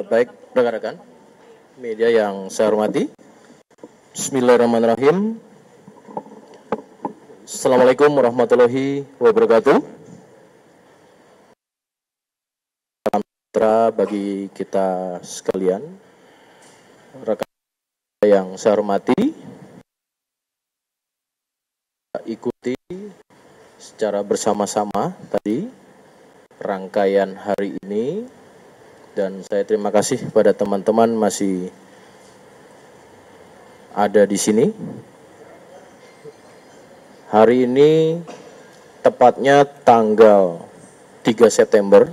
Baik, rekan-rekan media yang saya hormati, Bismillahirrahmanirrahim. Assalamualaikum warahmatullahi wabarakatuh. Salam sejahtera bagi kita sekalian, rekan yang saya hormati, ikuti secara bersama-sama tadi rangkaian hari ini. Dan saya terima kasih pada teman-teman masih ada di sini. Hari ini tepatnya tanggal 3 September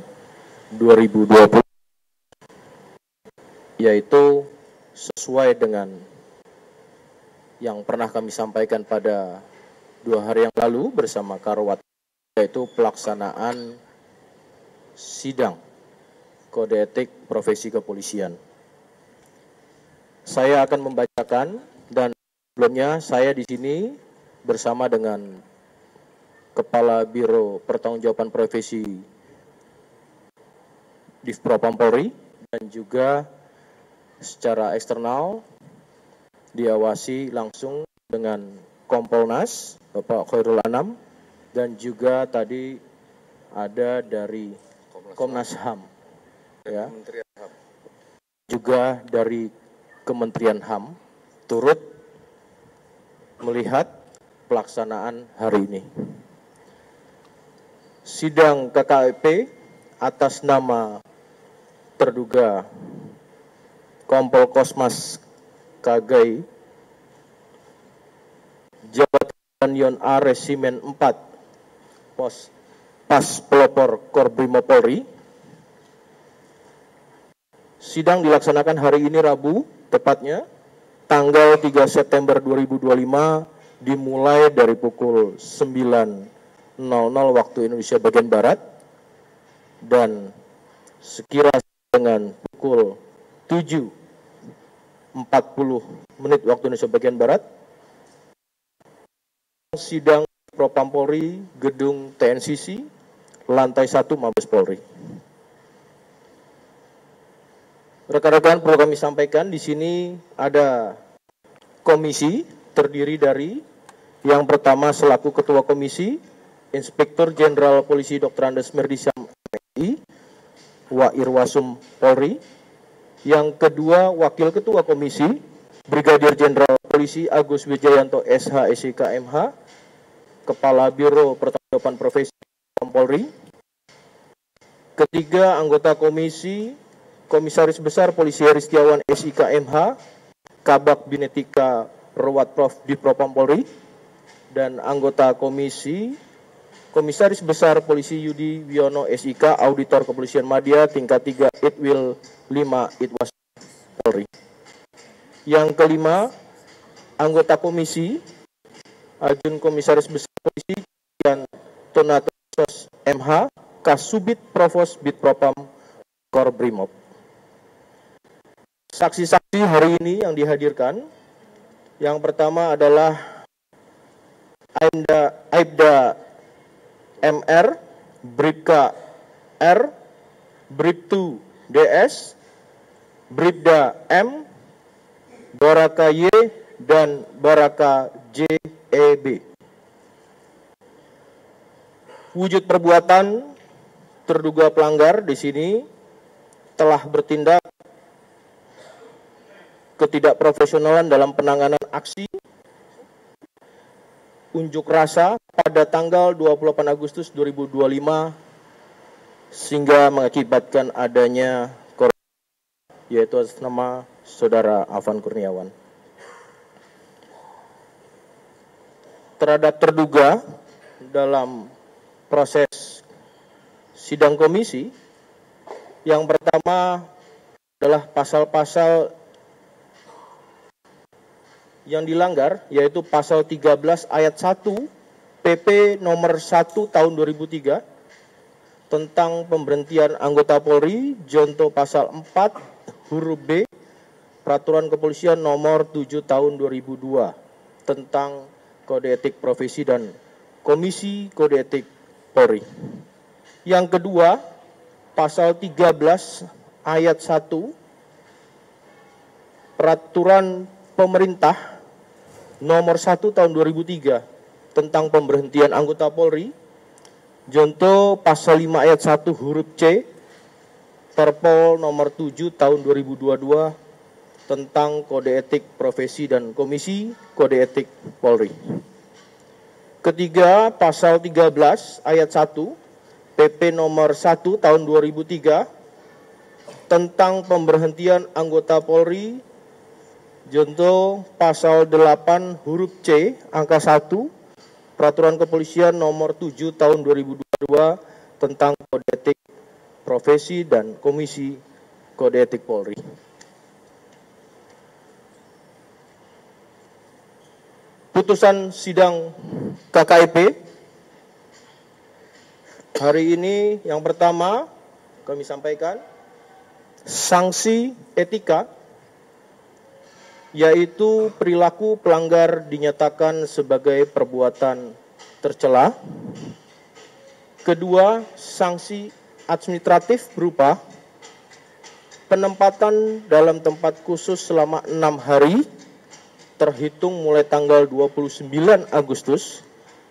2020, yaitu sesuai dengan yang pernah kami sampaikan pada 2 hari yang lalu bersama Karwat, yaitu pelaksanaan sidang Kode Etik Profesi Kepolisian. Saya akan membacakan, dan sebelumnya saya di sini bersama dengan Kepala Biro Pertanggungjawaban Profesi Divpropam Polri dan juga secara eksternal diawasi langsung dengan Kompolnas Bapak Khairul Anam dan juga tadi ada dari Komnas HAM. Ya, juga dari Kementerian HAM turut melihat pelaksanaan hari ini. Sidang KKEP atas nama terduga Kompol Kosmas Kagai Jabatan Yon A Resimen 4 Pas Pelopor Korbrimob Polri. Sidang dilaksanakan hari ini Rabu, tepatnya tanggal 3 September 2025, dimulai dari pukul 9.00 waktu Indonesia bagian Barat, dan sekira dengan pukul 7.40 waktu Indonesia bagian Barat, sidang Propam Polri, Gedung TNCC, lantai 1 Mabes Polri. Rekan-rekan, perlu kami sampaikan di sini ada komisi terdiri dari yang pertama selaku Ketua Komisi Inspektur Jenderal Polisi Dr. Andes Merdisyam MI, Wa Irwasum Polri. Yang kedua Wakil Ketua Komisi Brigadir Jenderal Polisi Agus Wijayanto SH SIK MH, Kepala Biro Pertanggungjawaban Profesi Polri. Ketiga anggota komisi Komisaris Besar Polisi Heri Setiawan SIK MH, Kabak Binetika Rewat Prof di Propam Polri, dan anggota komisi Komisaris Besar Polisi Yudi Wiono SIK, Auditor Kepolisian Madya tingkat 3 Itwil 5 Itwas Polri. Yang kelima, anggota komisi Ajun Komisaris Besar Polisi dan Tonatos MH, Kasubit Provos Bitpropam Korbrimob. Saksi-saksi hari ini yang dihadirkan, yang pertama adalah Aibda MR, Bribka R, Bribtu DS, Bribda M, Baraka Y, dan Baraka JEB. Wujud perbuatan terduga pelanggar di sini telah bertindak ketidakprofesionalan dalam penanganan aksi unjuk rasa pada tanggal 28 Agustus 2025 sehingga mengakibatkan adanya korban, yaitu atas nama Saudara Afan Kurniawan. Terhadap terduga dalam proses sidang komisi, yang pertama adalah pasal-pasal yang dilanggar, yaitu pasal 13 ayat 1 PP nomor 1 tahun 2003 tentang pemberhentian anggota Polri, jonto pasal 4 huruf B Peraturan Kepolisian nomor 7 tahun 2002 tentang Kode Etik Profesi dan Komisi Kode Etik Polri. Yang kedua, pasal 13 ayat 1 Peraturan Pemerintah Nomor 1 Tahun 2003 tentang pemberhentian anggota Polri, Junto Pasal 5 Ayat 1 huruf C, Perpol Nomor 7 Tahun 2022 tentang Kode Etik Profesi dan Komisi Kode Etik Polri. Ketiga, Pasal 13 Ayat 1 PP Nomor 1 Tahun 2003 tentang pemberhentian anggota Polri, Junto Pasal 8 huruf C angka 1 Peraturan Kepolisian Nomor 7 Tahun 2022 tentang Kode Etik Profesi dan Komisi Kode Etik Polri. Putusan sidang KKEP hari ini yang pertama kami sampaikan sanksi etika, yaitu perilaku pelanggar dinyatakan sebagai perbuatan tercela. Kedua, sanksi administratif berupa penempatan dalam tempat khusus selama 6 hari terhitung mulai tanggal 29 Agustus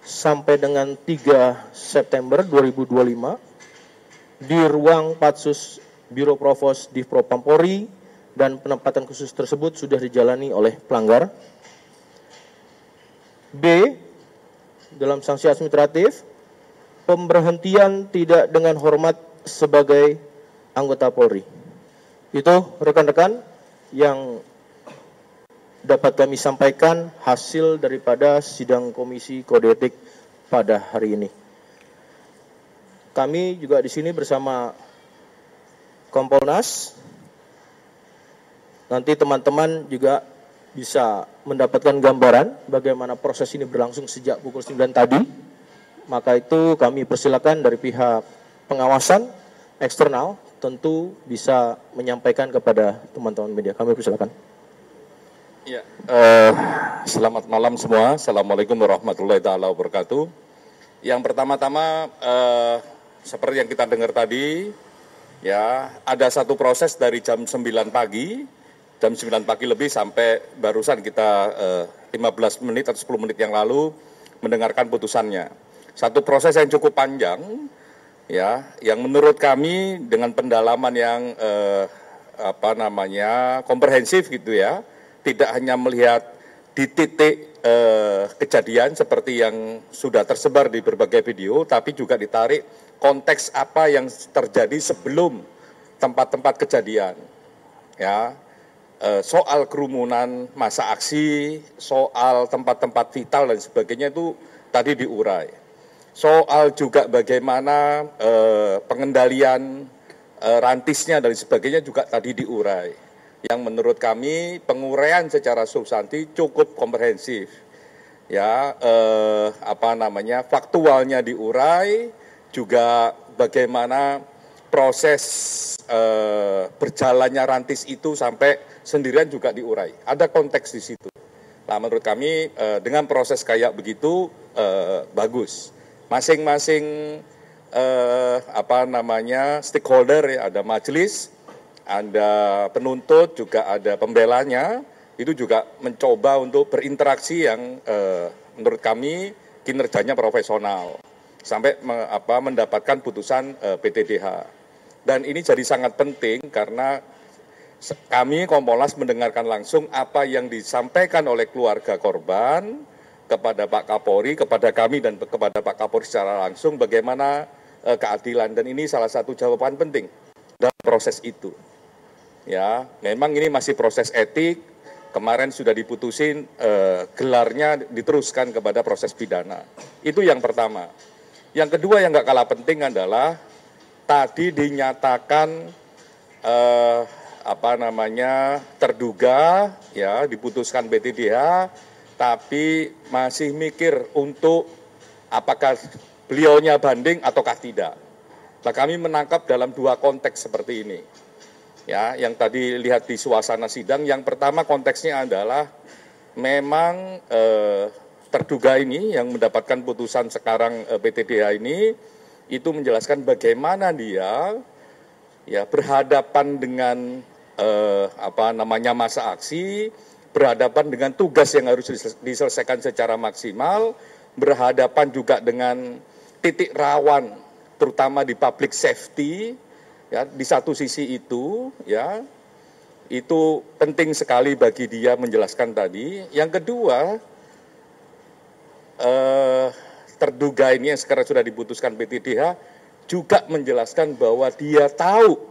sampai dengan 3 September 2025 di ruang Patsus Biro Provos Divpropam Polri, dan penempatan khusus tersebut sudah dijalani oleh pelanggar. B. Dalam sanksi administratif, pemberhentian tidak dengan hormat sebagai anggota Polri. Itu rekan-rekan yang dapat kami sampaikan hasil daripada sidang Komisi Kode Etik pada hari ini. Kami juga di sini bersama Kompolnas. Nanti teman-teman juga bisa mendapatkan gambaran bagaimana proses ini berlangsung sejak pukul 9 tadi. Maka itu kami persilakan dari pihak pengawasan eksternal tentu bisa menyampaikan kepada teman-teman media. Kami persilakan. Ya, selamat malam semua. Assalamualaikum warahmatullahi wabarakatuh. Yang pertama-tama, seperti yang kita dengar tadi, ya ada satu proses dari jam 9 pagi lebih sampai barusan kita 15 menit atau 10 menit yang lalu mendengarkan putusannya. Satu proses yang cukup panjang, ya, yang menurut kami dengan pendalaman yang komprehensif gitu ya. Tidak hanya melihat di titik kejadian seperti yang sudah tersebar di berbagai video, tapi juga ditarik konteks apa yang terjadi sebelum tempat-tempat kejadian. Ya, soal kerumunan, masa aksi, soal tempat-tempat vital dan sebagainya itu tadi diurai. Soal juga bagaimana pengendalian rantisnya dan sebagainya juga tadi diurai. Yang menurut kami penguraian secara substansi cukup komprehensif, ya, faktualnya diurai, juga bagaimana proses berjalannya rantis itu sampai sendirian juga diurai. Ada konteks di situ. Nah, menurut kami dengan proses kayak begitu bagus. Masing-masing stakeholder, ya, ada majelis, ada penuntut, juga ada pembelanya, itu juga mencoba untuk berinteraksi yang menurut kami kinerjanya profesional sampai mendapatkan putusan PTDH. Dan ini jadi sangat penting karena kami Kompolnas mendengarkan langsung apa yang disampaikan oleh keluarga korban kepada Pak Kapolri, kepada kami dan kepada Pak Kapolri secara langsung bagaimana keadilan, dan ini salah satu jawaban penting dalam proses itu. Ya, memang ini masih proses etik. Kemarin sudah diputusin gelarnya diteruskan kepada proses pidana. Itu yang pertama. Yang kedua yang nggak kalah penting adalah tadi dinyatakan terduga, ya, diputuskan PTDH, tapi masih mikir untuk apakah beliaunya banding ataukah tidak. Nah, kami menangkap dalam dua konteks seperti ini. Ya, yang tadi lihat di suasana sidang, yang pertama konteksnya adalah memang terduga ini yang mendapatkan putusan sekarang PTDH ini itu menjelaskan bagaimana dia, ya, berhadapan dengan masa aksi, berhadapan dengan tugas yang harus diselesaikan secara maksimal, berhadapan juga dengan titik rawan, terutama di public safety, ya, di satu sisi itu, ya, itu penting sekali bagi dia menjelaskan tadi. Yang kedua, terduga ini yang sekarang sudah diputuskan PTDH juga menjelaskan bahwa dia tahu,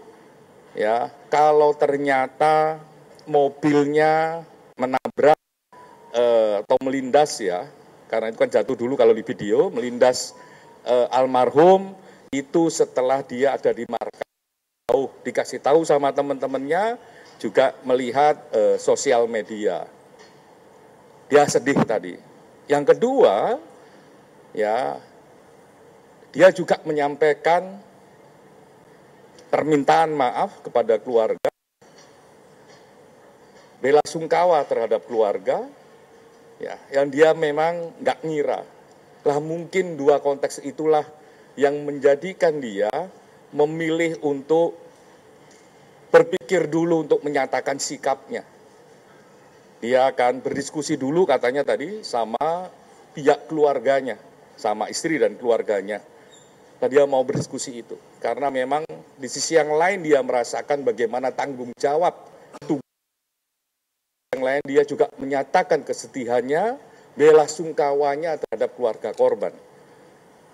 ya, kalau ternyata mobilnya menabrak atau melindas, ya, karena itu kan jatuh dulu kalau di video, melindas almarhum itu setelah dia ada di markas, dikasih tahu sama teman-temannya, juga melihat sosial media. Dia sedih tadi. Yang kedua, ya, dia juga menyampaikan permintaan maaf kepada keluarga, bela sungkawa terhadap keluarga, ya, yang dia memang nggak ngira. Lah mungkin dua konteks itulah yang menjadikan dia memilih untuk berpikir dulu untuk menyatakan sikapnya. Dia akan berdiskusi dulu katanya tadi sama pihak keluarganya, sama istri dan keluarganya. Nah, dia mau berdiskusi itu. Karena memang di sisi yang lain dia merasakan bagaimana tanggung jawab tugas. Yang lain dia juga menyatakan kesedihannya, bela sungkawanya terhadap keluarga korban.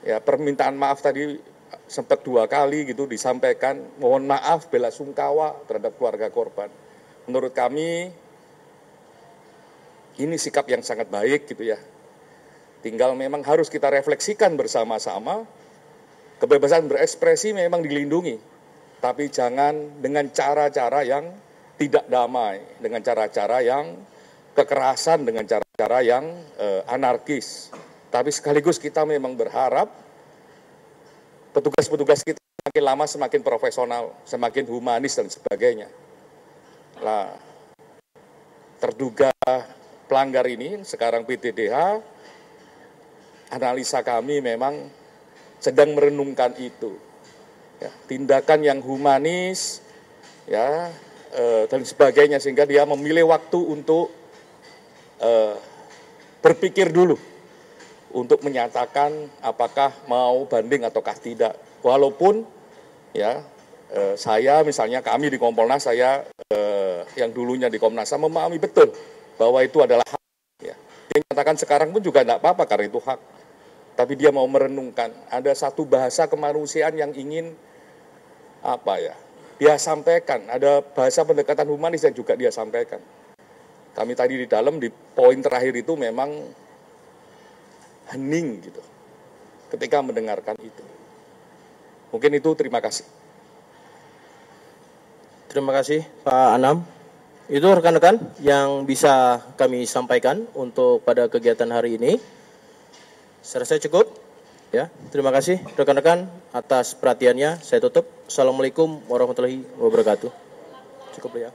Ya, permintaan maaf tadi sempat 2 kali gitu disampaikan, mohon maaf, bela sungkawa terhadap keluarga korban. Menurut kami ini sikap yang sangat baik gitu ya. Tinggal memang harus kita refleksikan bersama-sama, kebebasan berekspresi memang dilindungi, tapi jangan dengan cara-cara yang tidak damai, dengan cara-cara yang kekerasan, dengan cara-cara yang anarkis. Tapi sekaligus kita memang berharap petugas-petugas kita semakin lama semakin profesional, semakin humanis dan sebagainya. Nah, terduga pelanggar ini sekarang PTDH, analisa kami memang sedang merenungkan itu. Ya, tindakan yang humanis, ya, dan sebagainya, sehingga dia memilih waktu untuk berpikir dulu untuk menyatakan apakah mau banding ataukah tidak. Walaupun ya saya misalnya kami di Kompolnas, saya yang dulunya di Komnas HAM memahami betul bahwa itu adalah hak. Ya. Dia menyatakan sekarang pun juga tidak apa-apa karena itu hak. Tapi dia mau merenungkan. Ada satu bahasa kemanusiaan yang ingin dia sampaikan. Ada bahasa pendekatan humanis yang juga dia sampaikan. Kami tadi di dalam di poin terakhir itu memang hening gitu ketika mendengarkan itu. Mungkin itu, terima kasih. Terima kasih Pak Anam. Itu rekan-rekan yang bisa kami sampaikan untuk pada kegiatan hari ini. Saya rasa cukup. Ya, terima kasih rekan-rekan atas perhatiannya. Saya tutup. Assalamualaikum warahmatullahi wabarakatuh. Cukup ya.